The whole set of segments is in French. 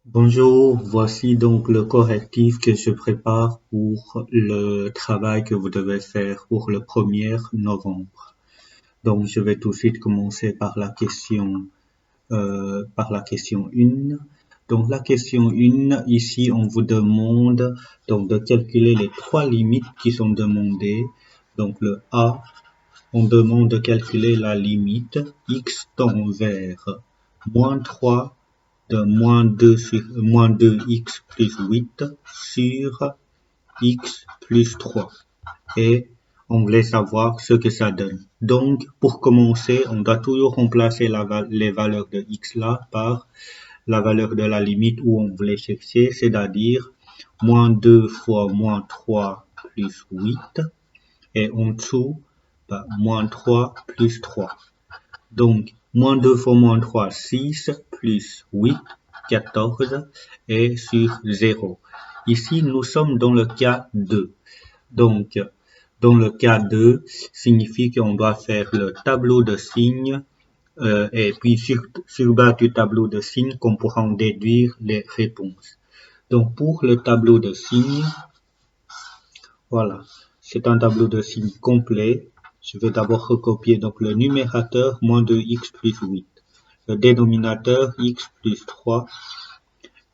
Bonjour, voici donc le correctif que je prépare pour le travail que vous devez faire pour le 1er novembre. Donc, je vais tout de suite commencer par la question 1. Donc, la question 1, ici, on vous demande donc de calculer les trois limites qui sont demandées. Donc, le A, on demande de calculer la limite x tend vers moins 3 de moins 2x plus 8 sur x plus 3. Et on voulait savoir ce que ça donne. Donc, pour commencer, on doit toujours remplacer les valeurs de x là par la valeur de la limite où on voulait chercher, c'est-à-dire moins 2 fois moins 3 plus 8. Et en dessous, moins 3 plus 3. Donc, moins 2 fois moins 3, 6, plus 8, 14, et sur 0. Ici, nous sommes dans le cas 2. Donc, dans le cas 2, signifie qu'on doit faire le tableau de signes, et puis sur base du tableau de signes, qu'on pourra en déduire les réponses. Donc, pour le tableau de signes, voilà, c'est un tableau de signes complet. Je vais d'abord recopier donc le numérateur, moins 2x plus 8. Le dénominateur, x plus 3.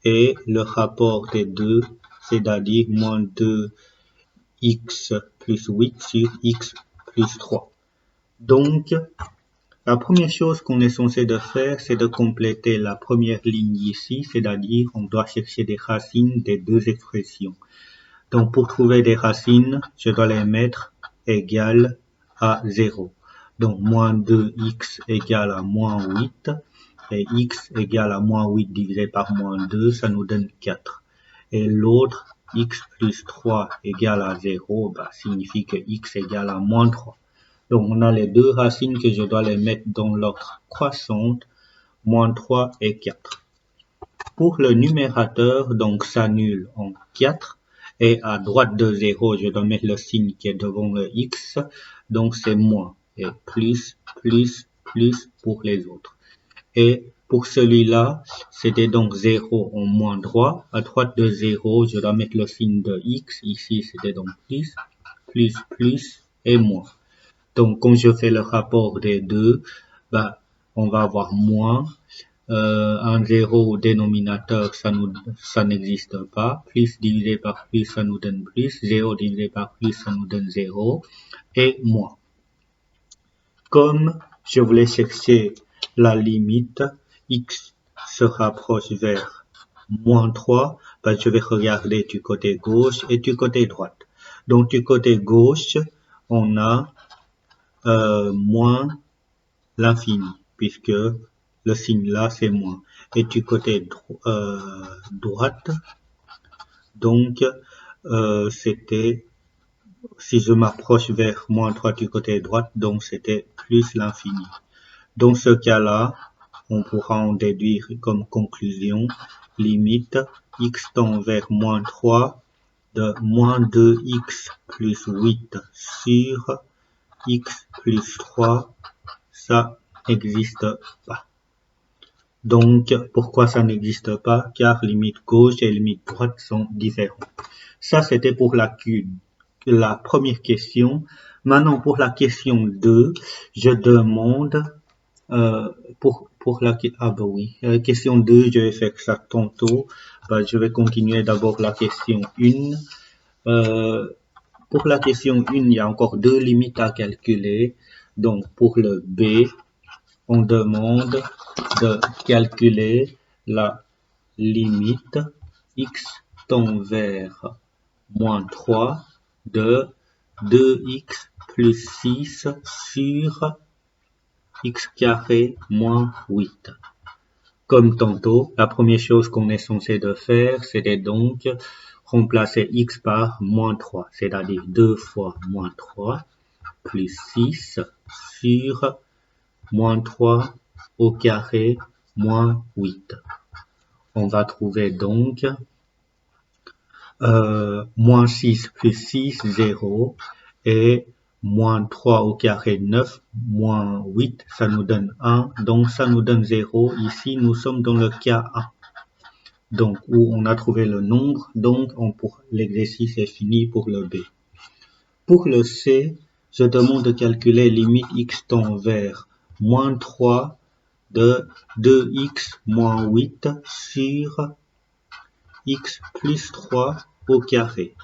Et le rapport des deux, c'est-à-dire moins 2x plus 8 sur x plus 3. Donc, la première chose qu'on est censé de faire, c'est de compléter la première ligne ici, c'est-à-dire on doit chercher des racines des deux expressions. Donc, pour trouver des racines, je dois les mettre égales à 0. Donc, moins 2x égale à moins 8. Et x égale à moins 8 divisé par moins 2, ça nous donne 4. Et l'autre, x plus 3 égale à 0, signifie que x égale à moins 3. Donc, on a les deux racines que je dois les mettre dans l'ordre croissante, moins 3 et 4. Pour le numérateur, donc, s'annule en 4. Et à droite de 0, je dois mettre le signe qui est devant le x. Donc, c'est moins. Et plus, plus, plus pour les autres. Et pour celui-là, c'était donc 0 en moins droit. À droite de 0, je dois mettre le signe de x. Ici, c'était donc plus, plus, plus et moins. Donc, quand je fais le rapport des deux, on va avoir moins. Un 0 au dénominateur, ça n'existe pas. Plus divisé par plus, ça nous donne plus. 0 divisé par plus, ça nous donne 0. Et moins. Comme je voulais chercher la limite, x se rapproche vers moins 3, je vais regarder du côté gauche et du côté droite. Donc du côté gauche, on a moins l'infini, puisque le signe là c'est moins. Et du côté droite, donc c'était, si je m'approche vers moins 3 du côté droite, donc c'était plus l'infini. Dans ce cas-là, on pourra en déduire comme conclusion, limite x tend vers moins 3 de moins 2x plus 8 sur x plus 3, ça n'existe pas. Donc, pourquoi ça n'existe pas? Car limite gauche et limite droite sont différentes. Ça, c'était pour la première question. Maintenant, pour la question 2, je demande pour la question 2, je vais faire ça tantôt. Je vais continuer d'abord la question 1. Pour la question 1, il y a encore deux limites à calculer. Donc pour le B, on demande de calculer la limite x tend vers moins 3 de 2x plus 6 sur x carré moins 8. Comme tantôt, la première chose qu'on est censé de faire, c'était donc remplacer x par moins 3, c'est-à-dire 2 fois moins 3 plus 6 sur moins 3 au carré moins 8. On va trouver donc moins 6 plus 6, 0, et moins 3 au carré 9, moins 8, ça nous donne 1, donc ça nous donne 0. Ici, nous sommes dans le cas 1. donc où on a trouvé le nombre, donc l'exercice est fini pour le B. Pour le C, je demande de calculer limite x tend vers moins 3 de 2x moins 8 sur x plus 3 au carré.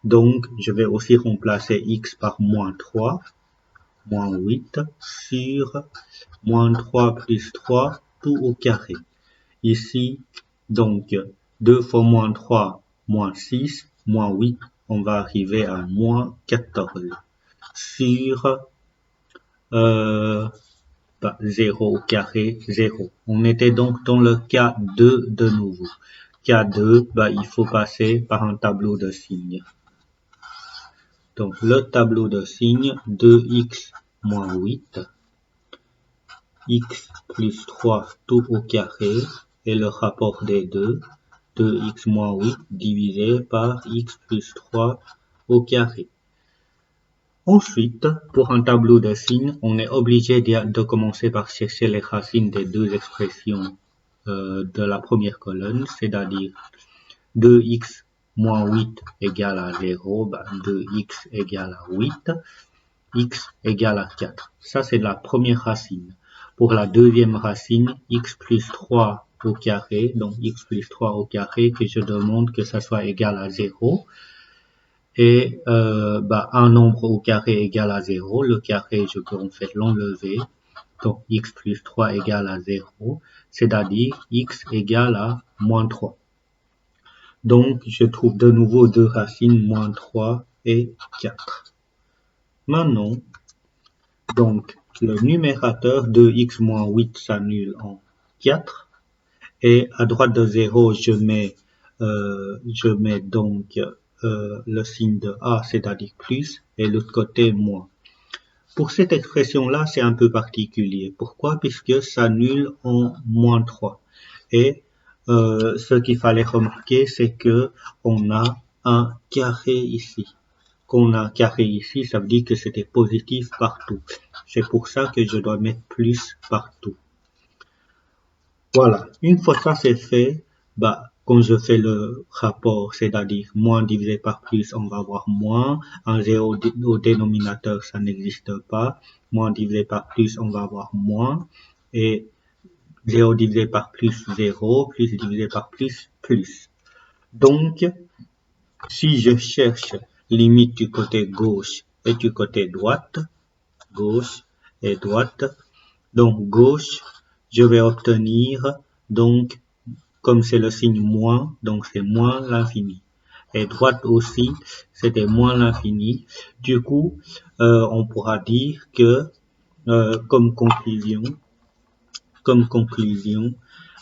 Donc, je vais aussi remplacer x par moins 3, moins 8 sur moins 3 plus 3, tout au carré. Ici, donc, 2 fois moins 3, moins 6, moins 8, on va arriver à moins 14 sur 0 au carré, 0. On était donc dans le cas 2 de nouveau. Cas 2, il faut passer par un tableau de signes. Donc, le tableau de signes, 2x moins 8, x plus 3 tout au carré, et le rapport des deux, 2x moins 8 divisé par x plus 3 au carré. Ensuite, pour un tableau de signes, on est obligé de commencer par chercher les racines des deux expressions de la première colonne, c'est-à-dire 2x moins 8 égale à 0, 2x égale à 8, x égale à 4. Ça, c'est la première racine. Pour la deuxième racine, x plus 3 au carré, donc x plus 3 au carré, que je demande que ça soit égal à 0. Et un nombre au carré égale à 0. Le carré, je peux en fait l'enlever. Donc, x plus 3 égale à 0, c'est-à-dire x égale à moins 3. Donc, je trouve de nouveau deux racines, moins 3 et 4. Maintenant, donc, le numérateur 2x moins 8 s'annule en 4. Et à droite de 0, je mets donc le signe de A, c'est-à-dire plus, et l'autre côté moins. Pour cette expression-là, c'est un peu particulier. Pourquoi? Puisque ça s'annule en moins 3. Et ce qu'il fallait remarquer, c'est que on a un carré ici. Qu'on a un carré ici, ça veut dire que c'était positif partout. C'est pour ça que je dois mettre plus partout. Voilà, une fois ça c'est fait, quand je fais le rapport, c'est-à-dire moins divisé par plus, on va avoir moins. Un 0 au dénominateur, ça n'existe pas. Moins divisé par plus, on va avoir moins. Et 0 divisé par plus, 0. Plus divisé par plus, plus. Donc, si je cherche limite du côté gauche et du côté droite, gauche et droite, donc gauche, je vais obtenir, donc, comme c'est le signe moins, donc c'est moins l'infini. Et droite aussi, c'était moins l'infini. Du coup, on pourra dire que, comme conclusion,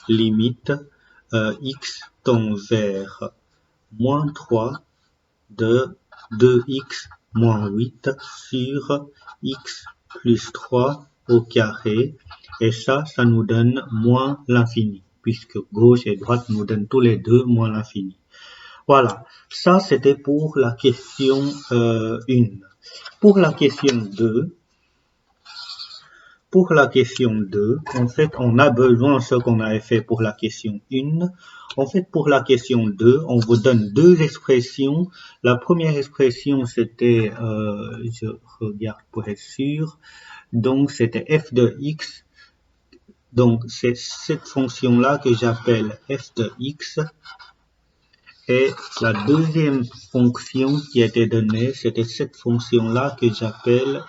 limite, x tend vers moins 3 de 2x moins 8 sur x plus 3 au carré. Et ça nous donne moins l'infini, puisque gauche et droite nous donnent tous les deux moins l'infini. Voilà, ça c'était pour la question 1. Pour la question 2, en fait, on a besoin de ce qu'on avait fait pour la question 1. En fait, pour la question 2, on vous donne deux expressions. La première expression, c'était, je regarde pour être sûr, donc c'était f de x. Donc, c'est cette fonction-là que j'appelle f de x. Et la deuxième fonction qui était donnée, c'était cette fonction-là que j'appelle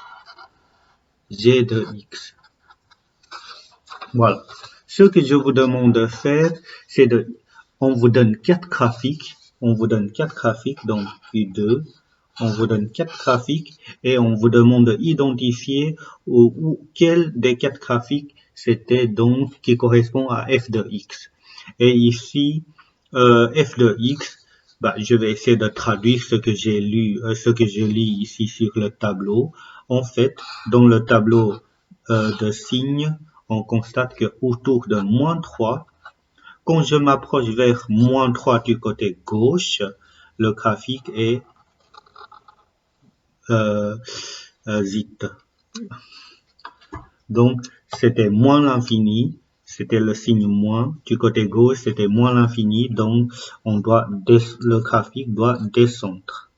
g de x. Voilà. Ce que je vous demande de faire, c'est on vous donne 4 graphiques. Donc U2. On vous donne 4 graphiques et on vous demande d'identifier quel des 4 graphiques c'était donc qui correspond à f de x. Et ici, f de x, je vais essayer de traduire ce que j'ai lu, ce que je lis ici sur le tableau. En fait, dans le tableau de signes, on constate que autour de moins 3, quand je m'approche vers moins 3 du côté gauche, le graphique est zit. Donc, c'était moins l'infini. c'était le signe moins. Du côté gauche, c'était moins l'infini. Donc, le graphique doit descendre.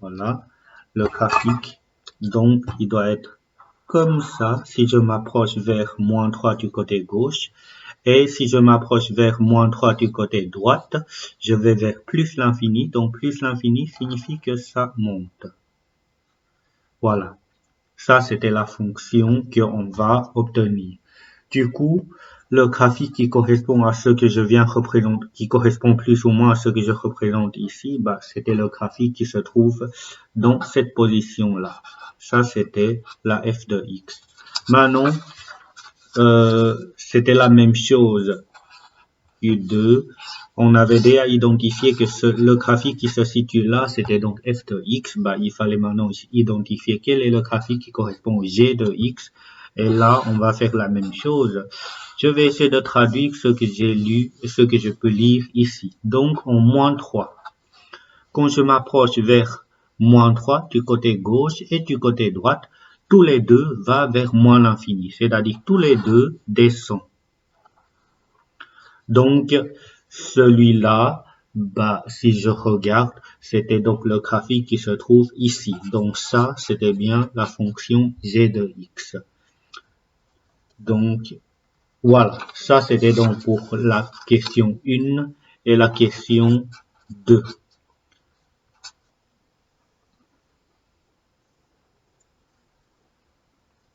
Voilà. Le graphique, donc, il doit être comme ça si je m'approche vers moins 3 du côté gauche. Et si je m'approche vers moins 3 du côté droite, je vais vers plus l'infini. Donc, plus l'infini signifie que ça monte. Voilà. Ça, c'était la fonction qu'on va obtenir. Du coup, le graphique qui correspond à ce que je viens représenter, qui correspond plus ou moins à ce que je représente ici, bah, c'était le graphique qui se trouve dans cette position-là. Ça, c'était la f de x. Maintenant, c'était la même chose. U2, on avait déjà identifié que le graphique qui se situe là, c'était donc f de x. Bah, il fallait maintenant identifier quel est le graphique qui correspond au g de x. Et là, on va faire la même chose. Je vais essayer de traduire ce que j'ai lu et ce que je peux lire ici. Donc, en moins 3. Quand je m'approche vers moins 3 du côté gauche et du côté droite, tous les deux vont vers moins l'infini. C'est-à-dire tous les deux descendent. Donc, celui-là, bah, si je regarde, c'était donc le graphique qui se trouve ici. Donc ça, c'était bien la fonction g de x. Donc, voilà. Ça, c'était donc pour la question 1 et la question 2.